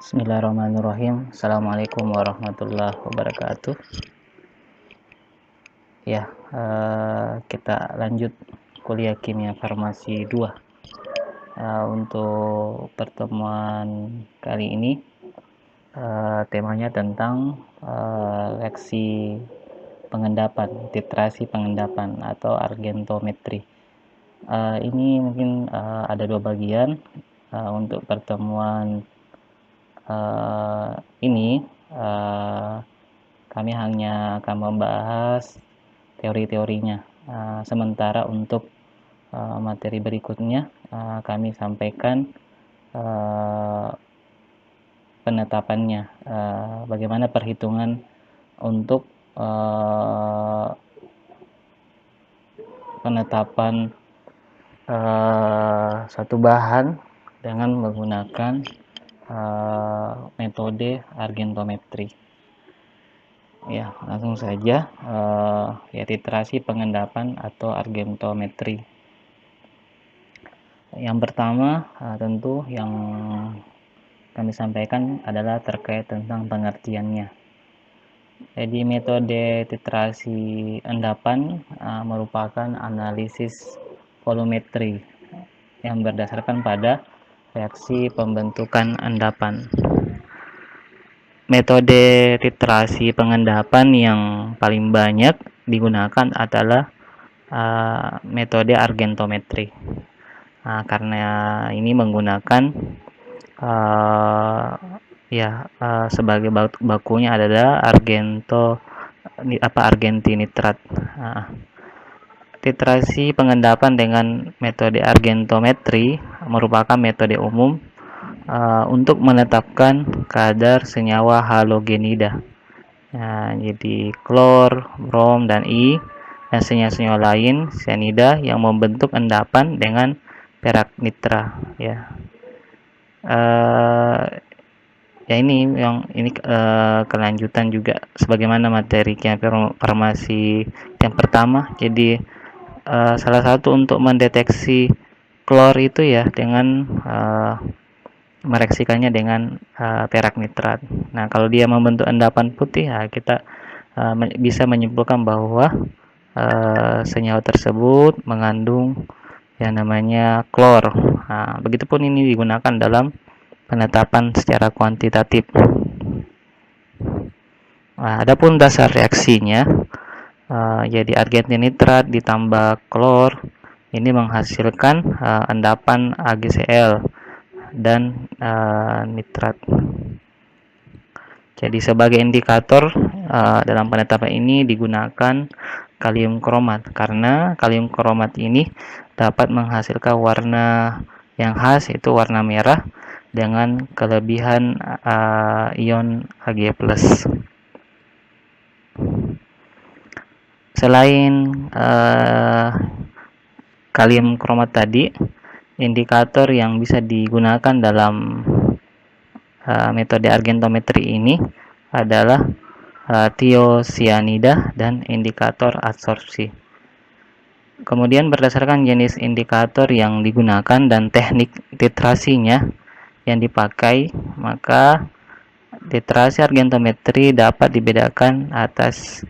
Bismillahirrahmanirrahim. Assalamualaikum warahmatullahi wabarakatuh. Ya, kita lanjut kuliah kimia farmasi 2. Untuk pertemuan kali ini temanya tentang reaksi pengendapan, titrasi pengendapan atau argentometri. Ini mungkin ada 2 bagian. Untuk pertemuan ini kami hanya akan membahas teori-teorinya. Sementara untuk materi berikutnya kami sampaikan penetapannya, bagaimana perhitungan untuk penetapan satu bahan dengan menggunakan metode argentometri. Ya, langsung saja, ya, titrasi pengendapan atau argentometri. Yang pertama, tentu yang kami sampaikan adalah terkait tentang pengertiannya. Jadi metode titrasi endapan merupakan analisis volumetri yang berdasarkan pada reaksi pembentukan endapan. Metode titrasi pengendapan yang paling banyak digunakan adalah metode argentometri. Karena ini menggunakan sebagai bakunya adalah argentinitrat. Titrasi pengendapan dengan metode argentometri merupakan metode umum untuk menetapkan kadar senyawa halogenida. Jadi klor, brom, dan I, dan senyawa lain sianida yang membentuk endapan dengan perak nitra. Ini kelanjutan juga sebagaimana materi kimia farmasi yang pertama. Jadi salah satu untuk mendeteksi klor itu ya dengan mereaksikannya dengan perak nitrat. Nah, kalau dia membentuk endapan putih, kita bisa menyimpulkan bahwa senyawa tersebut mengandung yang namanya klor. Begitupun ini digunakan dalam penetapan secara kuantitatif. Adapun dasar reaksinya, jadi argentinitrat ditambah klor ini menghasilkan endapan AgCl dan nitrat. Jadi sebagai indikator dalam penetapan ini digunakan kalium kromat, karena kalium kromat ini dapat menghasilkan warna yang khas, yaitu warna merah dengan kelebihan ion Ag+. Selain kalium kromat tadi, indikator yang bisa digunakan dalam metode argentometri ini adalah tiosianida dan indikator adsorpsi. Kemudian berdasarkan jenis indikator yang digunakan dan teknik titrasinya yang dipakai, maka titrasi argentometri dapat dibedakan atas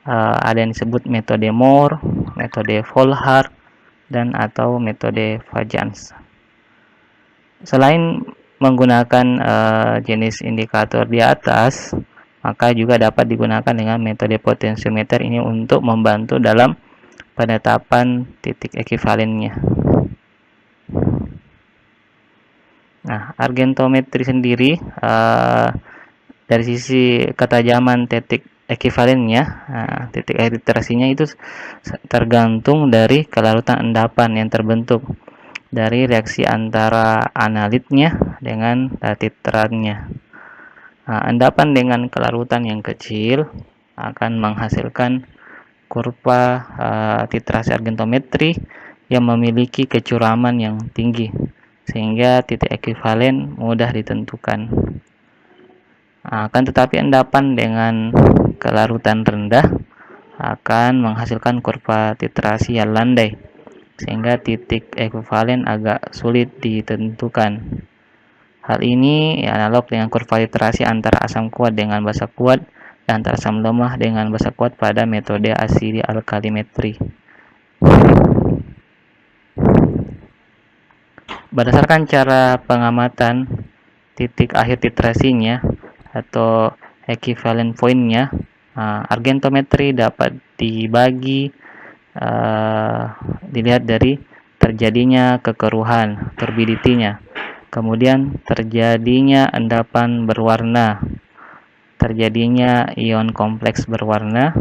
ada yang disebut metode Moore, metode Volhard, dan atau metode Fajans. Selain menggunakan jenis indikator di atas, maka juga dapat digunakan dengan metode potensiometer ini untuk membantu dalam penetapan titik ekivalennya. Nah, argentometri sendiri dari sisi ketajaman titik ekivalennya, titik titrasinya itu tergantung dari kelarutan endapan yang terbentuk dari reaksi antara analitnya dengan titratnya. Endapan dengan kelarutan yang kecil akan menghasilkan kurva titrasi argentometri yang memiliki kecuraman yang tinggi, sehingga titik ekivalen mudah ditentukan. Akan tetapi endapan dengan kelarutan rendah akan menghasilkan kurva titrasi yang landai, sehingga titik ekivalen agak sulit ditentukan. Hal ini analog dengan kurva literasi antara asam kuat dengan basa kuat dan antara asam lemah dengan basa kuat pada metode asidi alkalimetri. Berdasarkan cara pengamatan titik akhir titrasinya atau equivalent point-nya, argentometri dapat dibagi dilihat dari terjadinya kekeruhan, turbidity-nya, kemudian terjadinya endapan berwarna, terjadinya ion kompleks berwarna,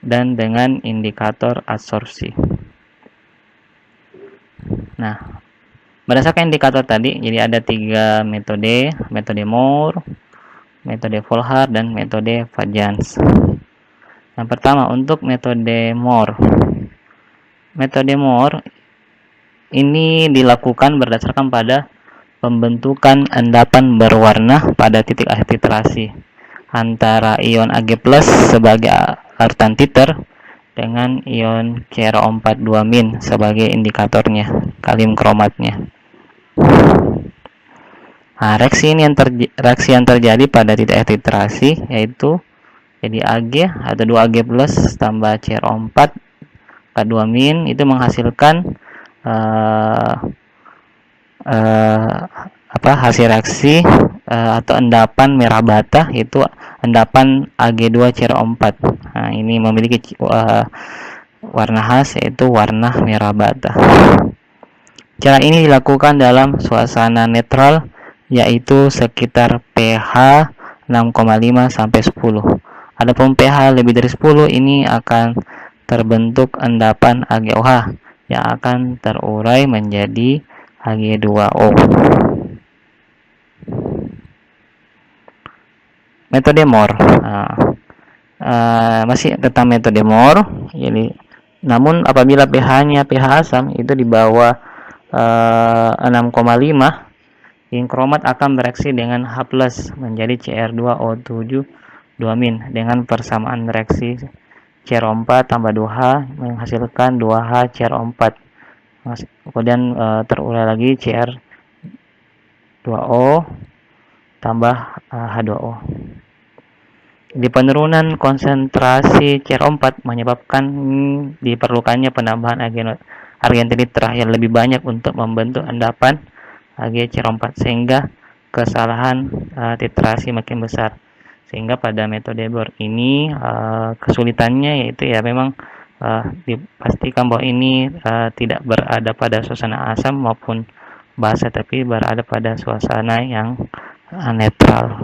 dan dengan indikator adsorpsi. Nah, berdasarkan indikator tadi, jadi ada 3 metode Moore, metode Volhard, dan metode Fajans. Yang pertama, untuk metode Moore. Metode Moore ini dilakukan berdasarkan pada pembentukan endapan berwarna pada titik akhir titrasi antara ion Ag+ sebagai larutan titer dengan ion CrO4 2- sebagai indikatornya, kalium kromatnya. Nah, reaksi yang terjadi pada titik akhir titrasi yaitu jadi Ag atau 2Ag+ tambah CrO4 2- itu menghasilkan hasil reaksi atau endapan merah bata, yaitu endapan Ag2 CrO4. Nah, ini memiliki warna khas yaitu warna merah bata. Cara ini dilakukan dalam suasana netral yaitu sekitar pH 6,5 sampai 10. Adapun pH lebih dari 10 ini akan terbentuk endapan AgOH yang akan terurai menjadi Ag2O. Metode Moore. Masih tentang metode Moore. Jadi, namun apabila pH-nya pH asam itu di bawah 6,5, ion kromat akan bereaksi dengan H+ menjadi Cr2O7 2- dengan persamaan reaksi CrO4 tambah 2H menghasilkan 2H CrO4. Kemudian terurai lagi Cr2O tambah H2O. Di penurunan konsentrasi CrO4 menyebabkan diperlukannya penambahan argentinitra yang lebih banyak untuk membentuk endapan AgCr4 sehingga kesalahan titrasi makin besar. Sehingga pada metode Moore ini kesulitannya yaitu ya memang dipastikan bahwa ini tidak berada pada suasana asam maupun basa, tapi berada pada suasana yang netral.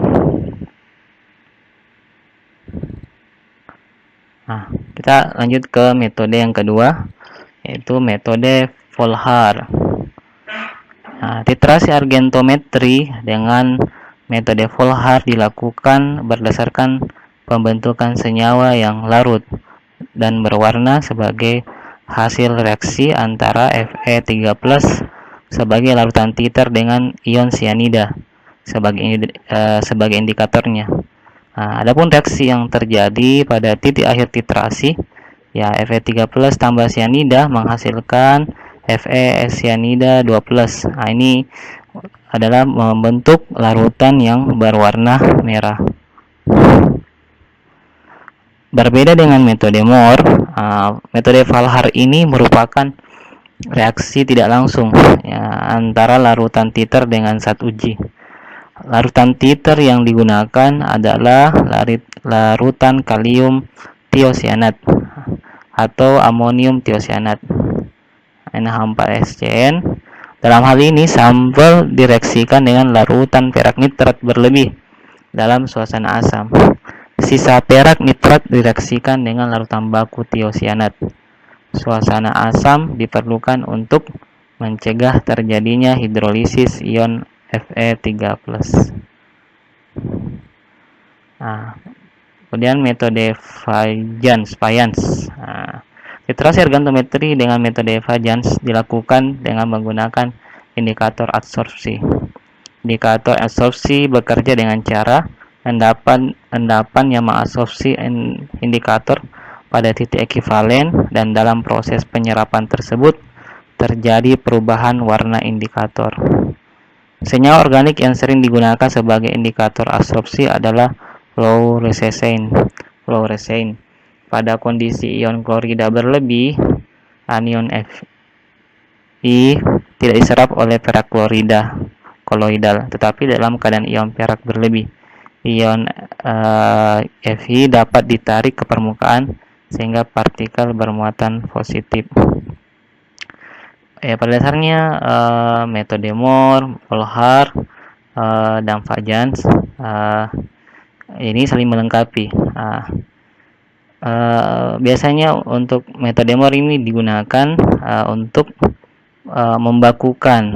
Nah, kita lanjut ke metode yang kedua, yaitu metode Volhard. Nah, titrasi argentometri dengan metode Volhard dilakukan berdasarkan pembentukan senyawa yang larut dan berwarna sebagai hasil reaksi antara Fe3+ sebagai larutan titer dengan ion cyanida sebagai indikatornya. Nah, adapun reaksi yang terjadi pada titik akhir titrasi, ya Fe3+ tambah cyanida menghasilkan Fe cyanida 2+. Nah, ini adalah membentuk larutan yang berwarna merah. Berbeda dengan metode Moore, metode Volhard ini merupakan reaksi tidak langsung ya, antara larutan titer dengan zat uji. Larutan titer yang digunakan adalah larutan kalium tiocyanat atau amonium tiocyanat NH4SCN. Dalam hal ini, sampel direaksikan dengan larutan perak nitrat berlebih dalam suasana asam. Sisa perak nitrat direaksikan dengan larutan baku tiocyanat. Suasana asam diperlukan untuk mencegah terjadinya hidrolisis ion Fe3+. Nah, kemudian metode Fajans. Titrasi argentometri dengan metode Fajans dilakukan dengan menggunakan indikator adsorpsi. Indikator adsorpsi bekerja dengan cara endapan yang mengabsorpsi indikator pada titik ekivalen, dan dalam proses penyerapan tersebut terjadi perubahan warna indikator. Senyawa organik yang sering digunakan sebagai indikator absorpsi adalah fluorescein. Pada kondisi ion klorida berlebih, anion Fi tidak diserap oleh perak koloidal, tetapi dalam keadaan ion perak berlebih, ion Fi dapat ditarik ke permukaan sehingga partikel bermuatan positif. Pada dasarnya metode Mohr, Volhar, dan Fajans ini saling melengkapi. Biasanya untuk metode Mohr ini digunakan untuk membakukan,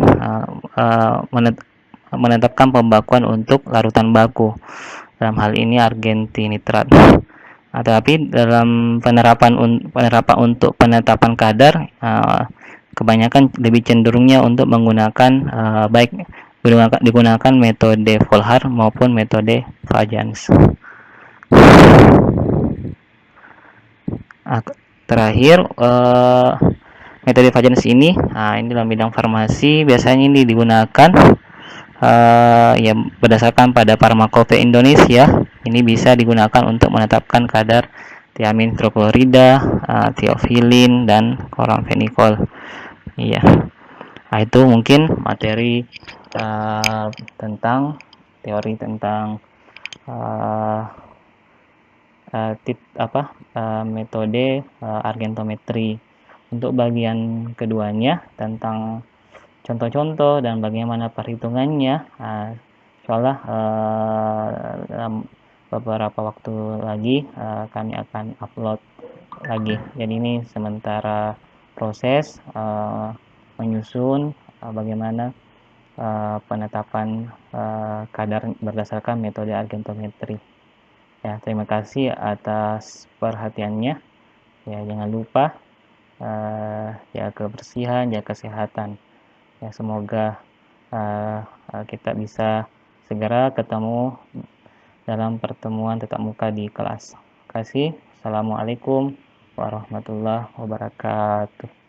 menetapkan pembakuan untuk larutan baku, dalam hal ini argentinitrat. Tetapi dalam penerapan untuk penetapan kadar, kebanyakan lebih cenderungnya untuk menggunakan baik digunakan metode Volhar maupun metode Fajans. Terakhir, metode Fajans ini dalam bidang farmasi biasanya ini digunakan ya berdasarkan pada Farmakope Indonesia. Ini bisa digunakan untuk menetapkan kadar tiamin hidroklorida, tiofilin, dan chloramphenicol. Iya. Itu mungkin materi tentang teori tentang metode argentometri. Untuk bagian keduanya tentang contoh-contoh dan bagaimana perhitungannya, insyaallah dalam beberapa waktu lagi kami akan upload lagi. Jadi ini sementara proses menyusun bagaimana penetapan kadar berdasarkan metode argentometri. Ya, terima kasih atas perhatiannya. Ya, jangan lupa jaga kebersihan, jaga kesehatan. Ya, semoga kita bisa segera ketemu dalam pertemuan tatap muka di kelas. Terima kasih. Assalamualaikum warahmatullahi wabarakatuh.